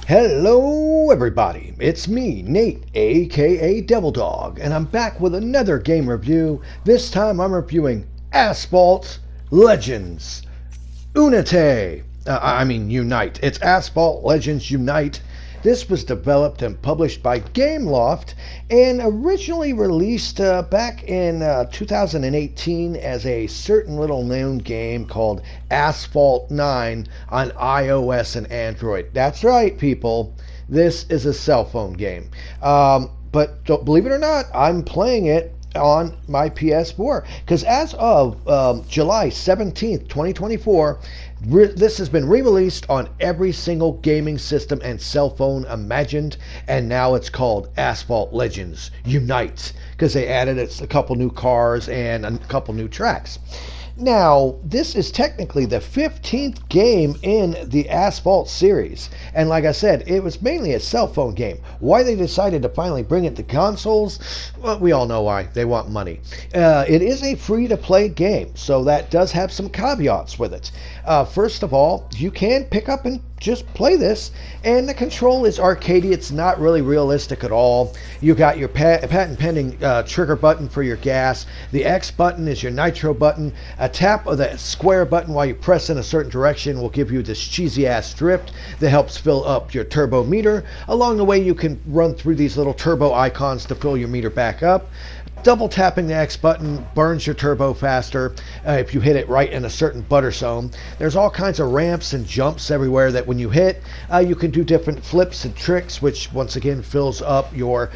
Hello everybody, it's me, Nate, aka Devil Dog, and I'm back with another game review. This time I'm reviewing Asphalt Legends Unite. It's Asphalt Legends Unite. This was developed and published by Gameloft and originally released back in 2018 as a certain little known game called Asphalt 9 on iOS and Android. That's right, people. This is a cell phone game. But believe it or not, I'm playing it on my PS4 because as of July 17th, 2024, this has been re-released on every single gaming system and cell phone imagined, and now it's called Asphalt Legends Unite because they added a couple new cars and a couple new tracks. Now, this is technically the 15th game in the Asphalt series. And like I said, it was mainly a cell phone game. Why they decided to finally bring it to consoles? Well, we all know why. They want money. It is a free-to-play game, so that does have some caveats with it. First of all, you can pick up and just play this, and the control is arcadey. It's not really realistic at all. You got your patent pending trigger button for your gas. The X button is your nitro button. A tap of the square button while you press in a certain direction will give you this cheesy ass drift that helps fill up your turbo meter. Along the way, you can run through these little turbo icons to fill your meter back up. Double tapping the X button burns your turbo faster if you hit it right in a certain butter zone. There's all kinds of ramps and jumps everywhere that when you hit, you can do different flips and tricks, which once again fills up your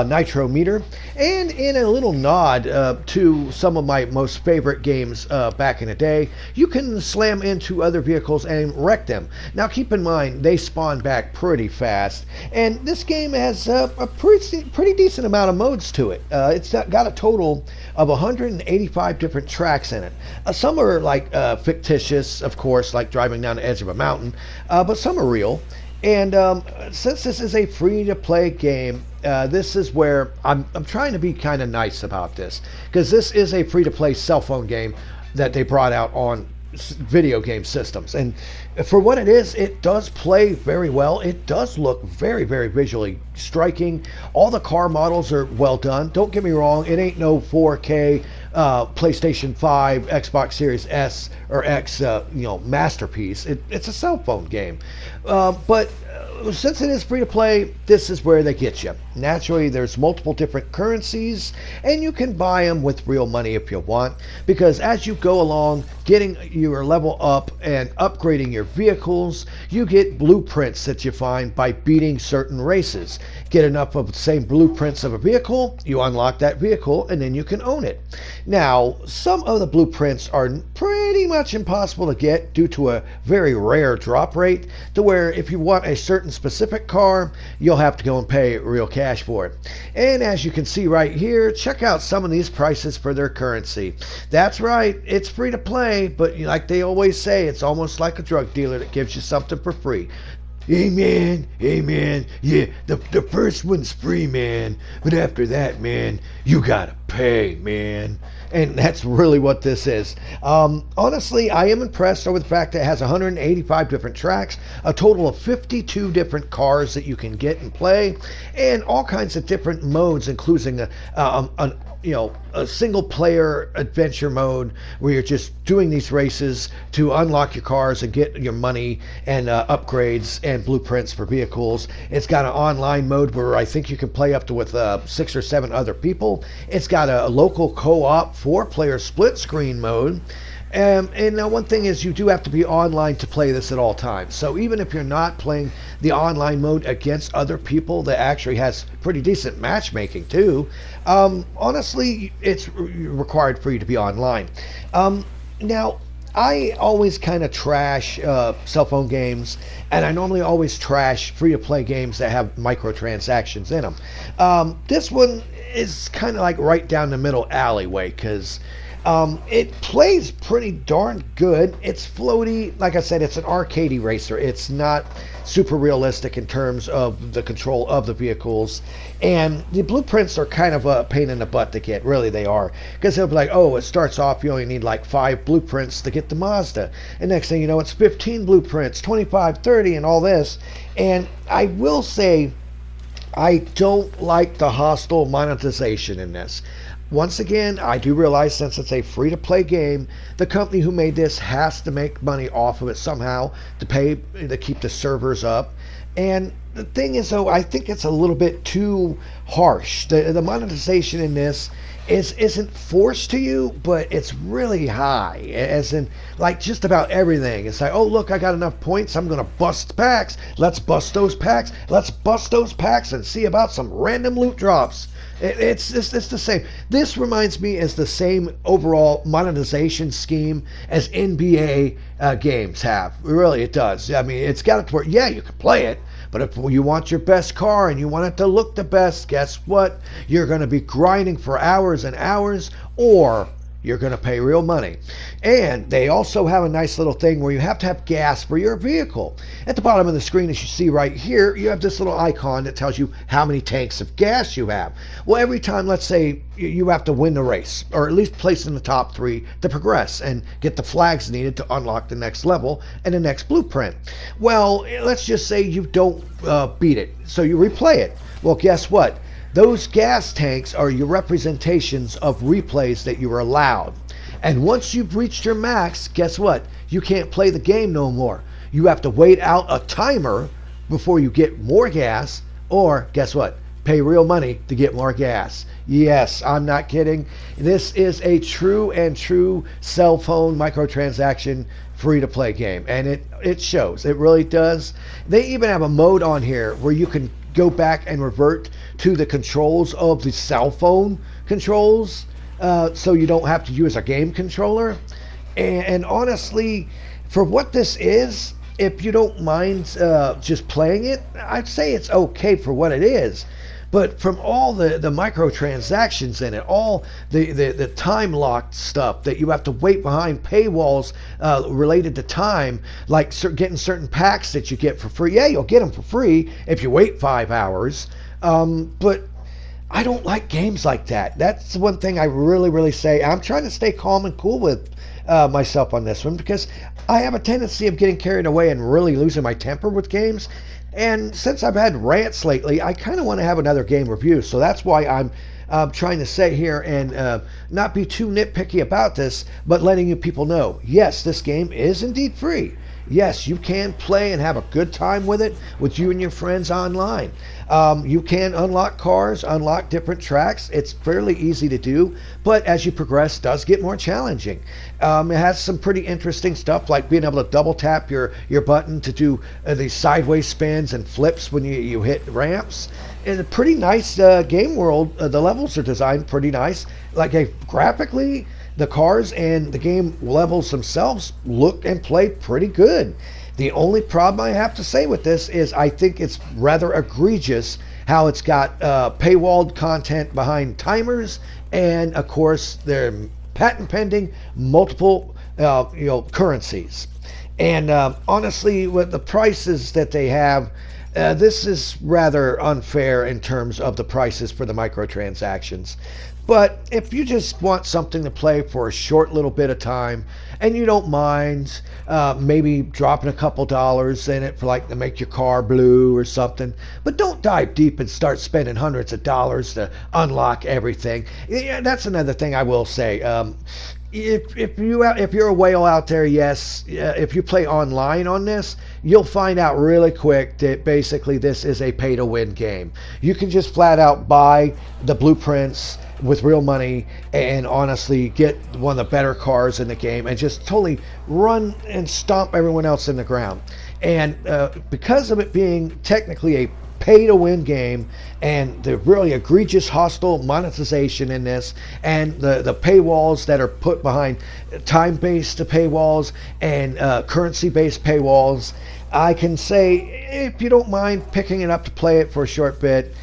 nitro meter. And in a little nod to some of my most favorite games back in the day, you can slam into other vehicles and wreck them. Now keep in mind, they spawn back pretty fast, and this game has a pretty decent amount of modes to it. It's got a total of 185 different tracks in it. Some are like fictitious, of course, like driving down the edge of a mountain, but some are real. And since this is a free-to-play game, this is where I'm trying to be kind of nice about this, because this is a free-to-play cell phone game that they brought out on video game systems, and for what it is, it does play very well. It does look very, very visually striking. All the car models are well done. Don't get me wrong, it ain't no 4K PlayStation 5, Xbox Series S or X masterpiece. It's a cell phone game, but since it is free to play, this is where they get you. Naturally, there's multiple different currencies, and you can buy them with real money if you want, because as you go along, getting your level up and upgrading your vehicles, you get blueprints that you find by beating certain races. Get enough of the same blueprints of a vehicle, you unlock that vehicle, and then you can own it. Now, some of the blueprints are pretty much impossible to get due to a very rare drop rate, to where if you want a certain specific car, you'll have to go and pay real cash for it. And as you can see right here, check out some of these prices for their currency. That's right, it's free to play, but like they always say, it's almost like a drug dealer that gives you something for free. Amen, yeah, the first one's free, man, but after that, man, you gotta pay, man. And that's really what this is. Honestly, I am impressed over the fact that it has 185 different tracks, a total of 52 different cars that you can get and play, and all kinds of different modes, including a single player adventure mode where you're just doing these races to unlock your cars and get your money and upgrades and blueprints for vehicles. It's got an online mode where I think you can play up to with 6 or 7 other people. It's got a local co-op 4-player split screen mode. And now one thing is, you do have to be online to play this at all times. So even if you're not playing the online mode against other people, that actually has pretty decent matchmaking too. Honestly, it's required for you to be online. Now, I always kind of trash cell phone games, and I normally always trash free-to-play games that have microtransactions in them. This one is kind of like right down the middle alleyway, because It plays pretty darn good. It's floaty. Like I said, it's an arcadey racer. It's not super realistic in terms of the control of the vehicles. And the blueprints are kind of a pain in the butt to get. Really, they are. Because they'll be like, oh, it starts off, you only need like 5 blueprints to get the Mazda. And next thing you know, it's 15 blueprints, 25, 30, and all this. And I will say, I don't like the hostile monetization in this. Once again, I do realize since it's a free-to-play game, the company who made this has to make money off of it somehow to keep the servers up. And the thing is, though, I think it's a little bit too harsh. The monetization in this isn't forced to you, but it's really high, as in like just about everything. It's like, oh look, I got enough points, I'm gonna bust packs. Let's bust those packs. Let's bust those packs and see about some random loot drops. It's the same. This reminds me as the same overall monetization scheme as NBA games have. Really, it does. I mean, it's got it to where, yeah, you can play it, but if you want your best car and you want it to look the best, guess what? You're going to be grinding for hours and hours, or you're going to pay real money. And they also have a nice little thing where you have to have gas for your vehicle. At the bottom of the screen, as you see right here, you have this little icon that tells you how many tanks of gas you have. Well, every time, let's say, you have to win the race, or at least place in the top 3 to progress and get the flags needed to unlock the next level and the next blueprint. Well, let's just say you don't beat it, so you replay it. Well, guess what? Those gas tanks are your representations of replays that you were allowed. And once you've reached your max, guess what? You can't play the game no more. You have to wait out a timer before you get more gas, or guess what? Pay real money to get more gas. Yes, I'm not kidding. This is a true cell phone microtransaction free-to-play game, and it shows. It really does. They even have a mode on here where you can go back and revert to the controls of the cell phone controls, so you don't have to use a game controller. And honestly, for what this is, if you don't mind just playing it, I'd say it's okay for what it is. But from all the microtransactions in it, all the time-locked stuff that you have to wait behind paywalls related to time, like getting certain packs that you get for free. Yeah, you'll get them for free if you wait 5 hours. But I don't like games like that. That's one thing I really say. I'm trying to stay calm and cool with myself on this one, because I have a tendency of getting carried away and really losing my temper with games. And since I've had rants lately, I kind of want to have another game review. So that's why I'm trying to say here and not be too nitpicky about this, but letting you people know, yes, this game is indeed free. Yes, you can play and have a good time with it with you and your friends online. You can unlock cars, unlock different tracks. It's fairly easy to do, but as you progress, it does get more challenging. It has some pretty interesting stuff, like being able to double tap your button to do these sideways spins and flips when you hit ramps. And a pretty nice game world. The levels are designed pretty nice. Like graphically, the cars and the game levels themselves look and play pretty good. The only problem I have to say with this is I think it's rather egregious how it's got paywalled content behind timers, and of course they're patent pending multiple currencies. And honestly, with the prices that they have, this is rather unfair in terms of the prices for the microtransactions. But if you just want something to play for a short little bit of time, and you don't mind maybe dropping a couple dollars in it for like to make your car blue or something, but don't dive deep and start spending hundreds of dollars to unlock everything. Yeah, that's another thing I will say. If you're a whale out there, yes, if you play online on this, you'll find out really quick that basically this is a pay-to-win game. You can just flat out buy the blueprints with real money and honestly get one of the better cars in the game and just totally run and stomp everyone else in the ground. And because of it being technically a pay-to-win game and the really egregious hostile monetization in this, and the paywalls that are put behind time-based paywalls and currency-based paywalls, I can say if you don't mind picking it up to play it for a short bit,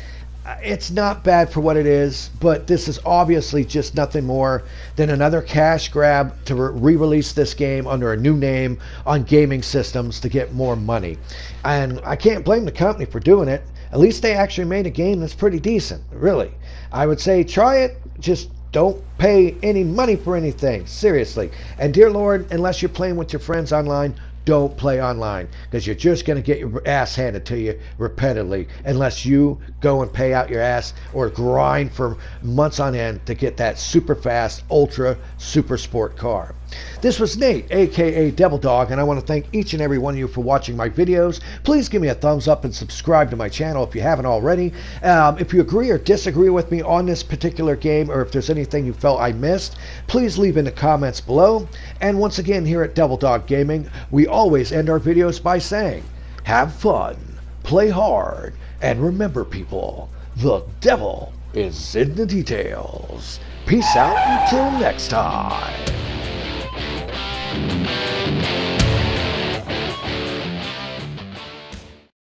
It's not bad for what it is, but this is obviously just nothing more than another cash grab to re-release this game under a new name on gaming systems to get more money. And I can't blame the company for doing it. At least they actually made a game that's pretty decent, really. I would say try it, just don't pay any money for anything, seriously. And dear Lord, unless you're playing with your friends online, don't play online, because you're just going to get your ass handed to you repeatedly unless you go and pay out your ass or grind for months on end to get that super fast, ultra, super sport car. This was Nate, aka Devil Dog, and I want to thank each and every one of you for watching my videos. Please give me a thumbs up and subscribe to my channel if you haven't already. If you agree or disagree with me on this particular game, or if there's anything you felt I missed, please leave in the comments below. And once again, here at Devil Dog Gaming, we always end our videos by saying, have fun, play hard, and remember, people, the devil is in the details. Peace out until next time.